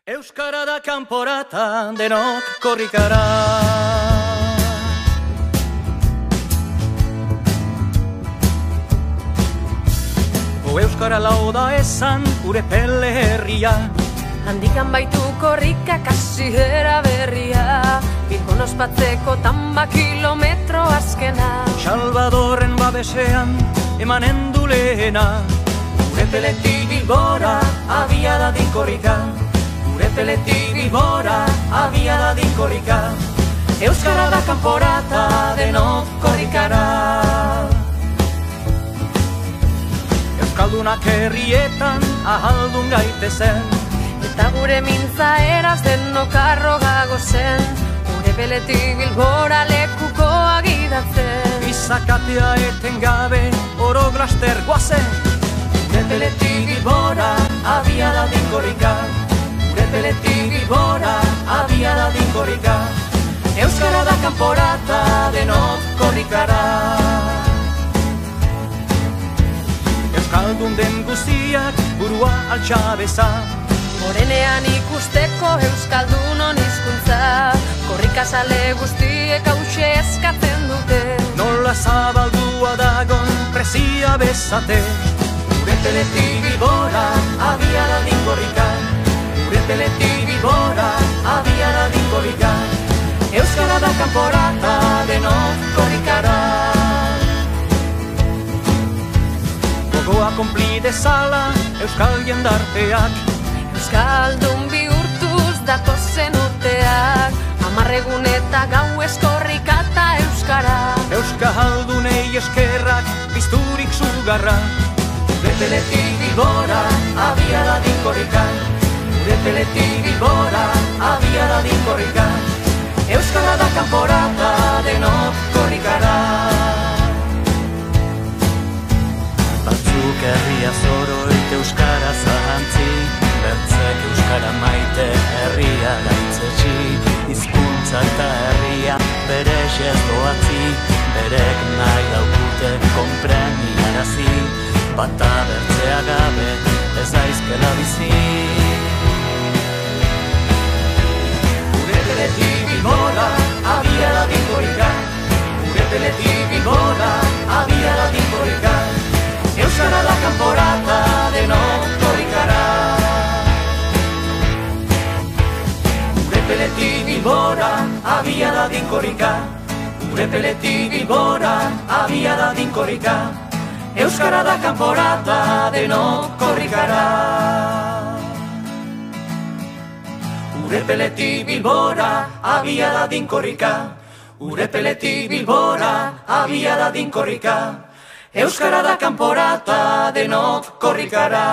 Euskara da kanporata, denok korrikara. O euskara lau da esan, gure pele herria. Handikan baitu korrika kasi eraberria, Bilbon ospatzeko tamba kilometro azkena. Salvadorren babesean, emanen du lehena. Gure peletik Bilbora, abia da dinkorrika. Gure peletik Bilbora, abia da dinkorrika. Euskara da kanporata, denok korrikara. Euskaldunak herrietan, ahaldun gaitezen. Eta gure mintza eraz denok arrogago zen, gure peletik Bilbora lekuko agidatzen. Izakatea eten gabe, oro glaster guazen. Gure peletik Bilbora, abia da dinkorrika. Gure peletik Bilbora, abia da dinkorrika. Euskara da kanporata, denok korrikara. Euskaldun den guztiak, burua altxabeza. Morenean ikusteko euskaldunon hizkuntza, korrikazale guztiek hause eskatzen dute. Nola zabaldua dagon presia bezate. Gure peletik Bilbora, abia da dinkorrika. Gure peletik Bilbora, abia da dinkorrika. Euskara da kanporata, denok korrikara. Gogoa konpli dezala, euskal jendarteak. Euskaldun bihurtuz datozen urteak, amarregun eta gauez korrika eta euskara. Euskaldunei eskerrak, pizturik sugarra. Gure peletik Bilbora, abia da dinkorrika. Gure peletik Bilbora, abia da dinkorrika. Euskara da kanporata, denok korrikara. Batzuk herria zoroit euskara zahantzi, bertzek euskara maite herria gaitzetsi. Hizkuntza eta herria bere xez doatzi, berek nahi daukute konpreniarazi. Bata bertzea gabe ez aizkela bizi. Gure peletik Bilbora, abia da dinkorrika. Gure peletik Bilbora, abia da dinkorrika. Euskara da kanporata, denok korrikara. Gure peletik Bilbora, abia da dinkorrika. Gure peletik Bilbora, abia da dinkorrika. Euskara da kanporata, denok korrikara. Gure peletik Bilbora, abia da dinkorrika. Gure peletik Bilbora, abia da dinkorrika. Euskara da kanporata, denok korrikara.